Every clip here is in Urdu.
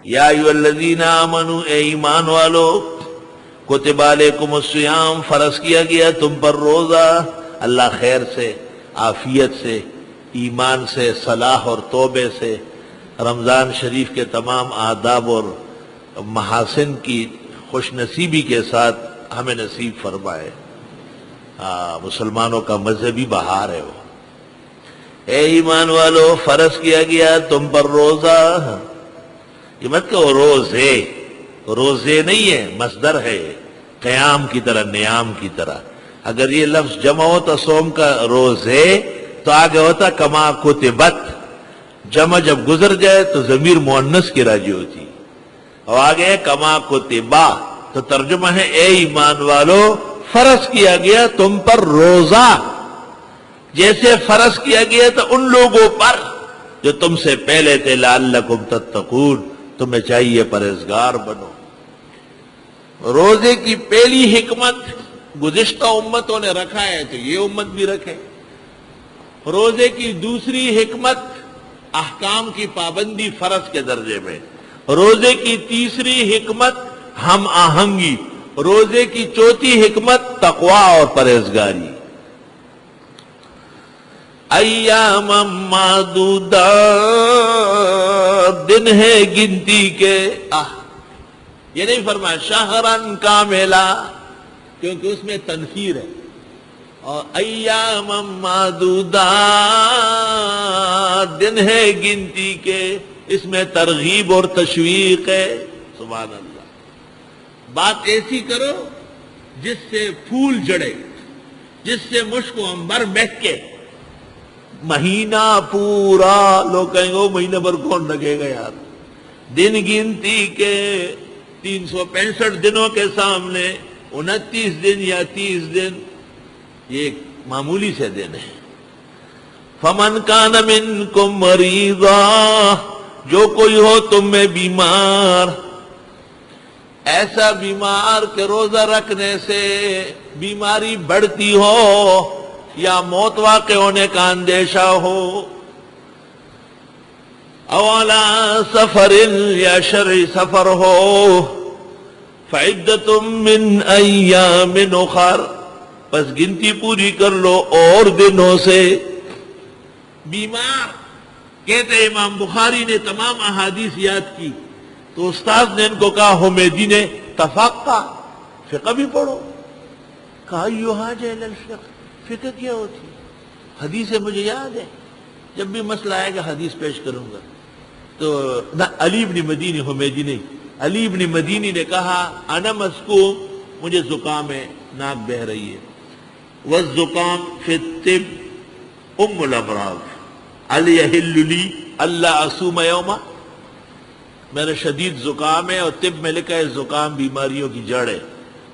یا ایھا الذین آمنوا، اے ایمان والو، کتب علیکم الصیام، فرض کیا گیا تم پر روزہ، اللہ خیر سے، عافیت سے، ایمان سے، صلاح اور توبے سے، رمضان شریف کے تمام آداب اور محاسن کی خوش نصیبی کے ساتھ ہمیں نصیب فرمائے۔ مسلمانوں کا مذہبی بہار ہے وہ۔ اے ایمان والو، فرض کیا گیا تم پر روزہ، یہ مت کہو روزے، روزے نہیں ہے، مصدر ہے، قیام کی طرح، نیام کی طرح۔ اگر یہ لفظ جمع ہوتا صوم کا روزے تو آگے ہوتا کما کتبت، جمع جب گزر جائے تو ضمیر مؤنث کی راجی ہوتی، اور آگے ہے کما کتبا، تو ترجمہ ہے اے ایمان والو، فرض کیا گیا تم پر روزہ جیسے فرض کیا گیا تھا ان لوگوں پر جو تم سے پہلے تھے، لعلکم تتقون، تمہیں چاہیے پرہیزگار بنو۔ روزے کی پہلی حکمت گزشتہ امتوں نے رکھا ہے تو یہ امت بھی رکھے۔ روزے کی دوسری حکمت احکام کی پابندی فرض کے درجے میں۔ روزے کی تیسری حکمت ہم آہنگی۔ روزے کی چوتھی حکمت تقوی اور پرہیزگاری۔ ایام معدودات، دن ہے گنتی کے، یہ نہیں فرمایا شہرن کاملا، کیونکہ اس میں تنفیر ہے، اور ایام معدودات، دن ہے گنتی کے، اس میں ترغیب اور تشویق ہے۔ سبحان اللہ۔ بات ایسی کرو جس سے پھول جڑے، جس سے مشک و عنبر مہکے۔ مہینہ پورا، لوگ کہیں گے وہ مہینہ بھر کون لگے گا یار، دن گنتی کے 365 دنوں کے سامنے 29 دن یا 30 دن یہ ایک معمولی سے دن ہے۔ فمن کان منکم مریضا، جو کوئی ہو تم میں بیمار، ایسا بیمار کہ روزہ رکھنے سے بیماری بڑھتی ہو یا موت واقع ہونے کا اندیشہ ہو، او علی سفر، یا شرعی سفر ہو، فعدۃ من ایام اخر، پس گنتی پوری کر لو اور دنوں سے۔ بیمار کہتے امام بخاری نے تمام احادیث یاد کی تو استاد نے ان کو کہا حمیدی نے تفقہ، فقہ بھی پڑھو۔ کہا یحاج الی الفقہ، فقہ کیا ہوتی؟ حدیث مجھے یاد ہے، جب بھی مسئلہ آئے گا حدیث پیش کروں گا۔ تو نہ علی بن مدینی، حمیدی نہیں، علی بن مدینی نے کہا انا مسکوم، مجھے زکام ہے، ناک بہہ رہی ہے، والزکام فی الطب ام الامراض، علی یحل لی اللہ اصوم یوما، میرا شدید زکام ہے اور طب میں لکھا ہے زکام بیماریوں کی جڑ ہے،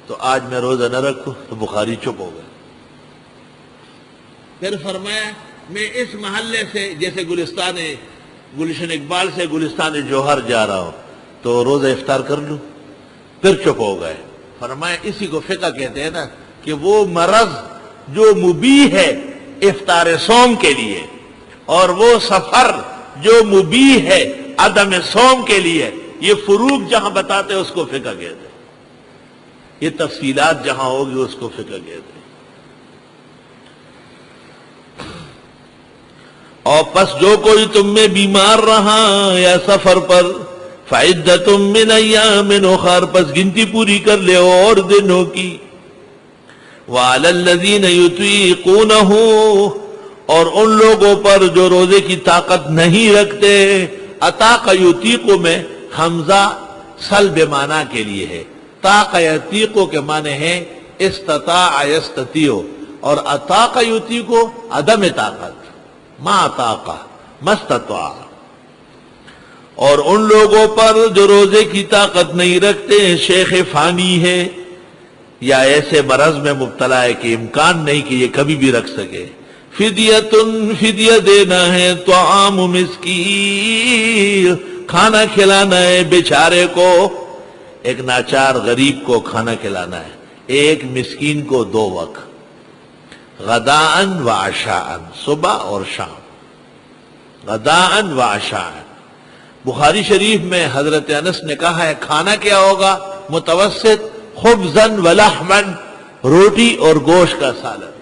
تو آج میں روزہ نہ رکھوں۔ تو بخاری چپ ہو گئے۔ پھر فرمایا میں اس محلے سے، جیسے گلشن اقبال سے گلستان جوہر جا رہا ہوں تو روزہ افطار کر لوں، پھر چپ ہو گئے۔ فرمایا اسی کو فقہ کہتے ہیں نا، کہ وہ مرض جو مبیح ہے افطار صوم کے لیے، اور وہ سفر جو مبیح ہے عدم صوم کے لیے، یہ فروق جہاں بتاتے ہیں اس کو فقہ کہتے ہیں، یہ تفصیلات جہاں ہوگی اس کو فقہ کہتے ہیں۔ اور پس جو کوئی تم میں بیمار رہا یا سفر پر، فعدۃ من ایام اخر، پس گنتی پوری کر لے اور دنوں کی۔ وعلی الذین یطیقونہ، اور ان لوگوں پر جو روزے کی طاقت نہیں رکھتے۔ اطاق یطیق میں حمزہ سلب معنی کے لیے ہے، طاق یطیق کے معنی ہے استطاع یستطیع، اور اطاق یطیق عدم طاقت، ما طاقہ مستطاع۔ اور ان لوگوں پر جو روزے کی طاقت نہیں رکھتے، شیخ فانی ہے یا ایسے مرض میں مبتلا ہے کہ امکان نہیں کہ یہ کبھی بھی رکھ سکے، فدیتن، فدیہ دینا ہے، طعام مسکین، کھانا کھلانا ہے بیچارے کو، ایک ناچار غریب کو کھانا کھلانا ہے، ایک مسکین کو 2 وقت، غداءً و عشاءً، صبح اور شام، غداءً و عشاءً۔ بخاری شریف میں حضرت انس نے کہا ہے کھانا کیا ہوگا؟ متوسط خبزن ولحمن، روٹی اور گوشت کا سالن،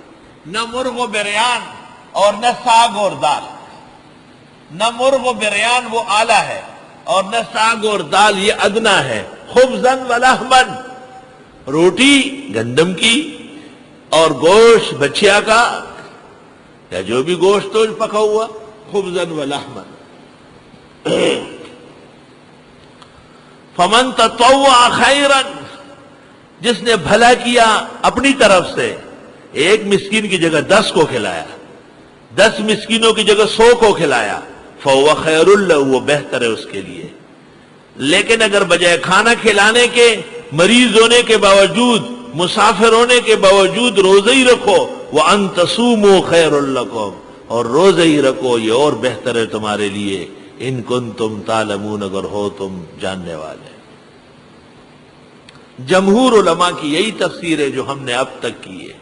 نہ مرغ و بریان اور نہ ساگ اور دال، نہ مرغ و بریان وہ اعلیٰ ہے اور نہ ساگ اور دال یہ ادنا ہے، خبزن ولحمن، روٹی گندم کی اور گوشت بچیا کا یا جو بھی گوشت ہو پکا ہوا، خبزن ولحمن۔ فمن تطوع خیرا، جس نے بھلا کیا اپنی طرف سے، ایک مسکین کی جگہ 10 کو کھلایا، 10 مسکینوں کی جگہ 100 کو کھلایا، فهو خیر له، وہ بہتر ہے اس کے لیے۔ لیکن اگر بجائے کھانا کھلانے کے، مریض ہونے کے باوجود، مسافر ہونے کے باوجود روزہ ہی رکھو، وَأَن تَصُومُوا خَيْرٌ لَكُمْ، اور روزہ ہی رکھو یہ اور بہتر ہے تمہارے لیے، ان کنتم تعلمون، اگر ہو تم جاننے والے۔ جمہور علماء کی یہی تفسیر ہے جو ہم نے اب تک کی ہے۔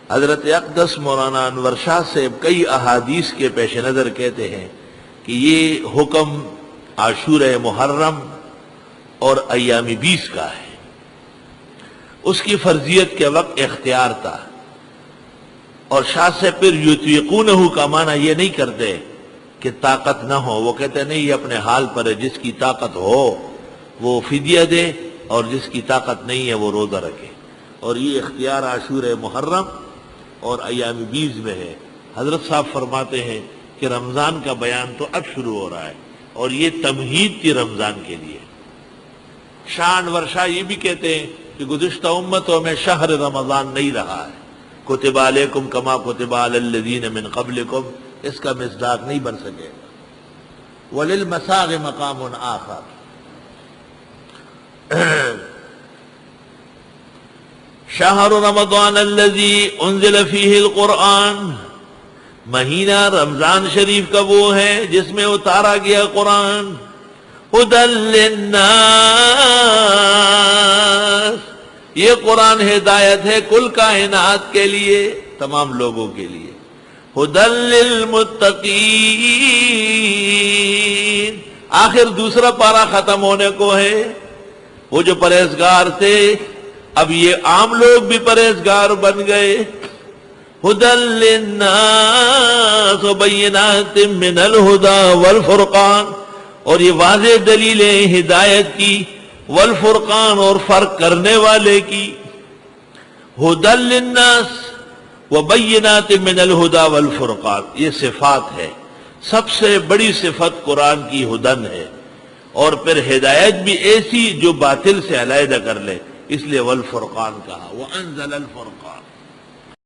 حضرت اقدس مولانا انور شاہ سے کئی احادیث کے پیش نظر کہتے ہیں کہ یہ حکم عاشورہ محرم اور ایام 20 کا ہے، اس کی فرضیت کے وقت اختیار تھا، اور شاہ سے پھر یطیقونہ کا معنی یہ نہیں کرتے کہ طاقت نہ ہو، وہ کہتے نہیں یہ اپنے حال پر ہے، جس کی طاقت ہو وہ فدیہ دے اور جس کی طاقت نہیں ہے وہ روزہ رکھے، اور یہ اختیار عاشورہ محرم اور ایام 20 میں ہے۔ حضرت صاحب فرماتے ہیں کہ رمضان کا بیان تو اب شروع ہو رہا ہے اور یہ تمہید تھی رمضان کے لیے۔ شاہ انور شاہ یہ بھی کہتے ہیں کہ گزشتہ امتوں میں شہر رمضان نہیں رہا ہے، کتب علیکم کما کتب علی الذین من قبلکم، اس کا مصداق نہیں بن سکے گا۔ وَلِلْمَسَاغِ مَقَامٌ آخر، شہر رمضان الذی انزل فیہ القرآن، مہینہ رمضان شریف کا وہ ہے جس میں اتارا گیا قرآن، ھدی للناس، یہ قرآن ہدایت ہے کل کائنات کے لیے، تمام لوگوں کے لیے، ھدی للمتقین، آخر دوسرا پارہ ختم ہونے کو ہے۔ وہ جو پرہیزگار تھے اب یہ عام لوگ بھی پرہیزگار بن گئے۔ ھدی للناس وبینات من الہدی والفرقان، اور یہ واضح دلیلیں ہدایت کی، والفرقان اور فرق کرنے والے کی۔ ھدی للناس وبینات من الہدی والفرقان، یہ صفات ہے، سب سے بڑی صفت قرآن کی ہدن ہے، اور پھر ہدایت بھی ایسی جو باطل سے علیحدہ کر لے، اس لیے والفرقان کہا، وانزل الفرقان۔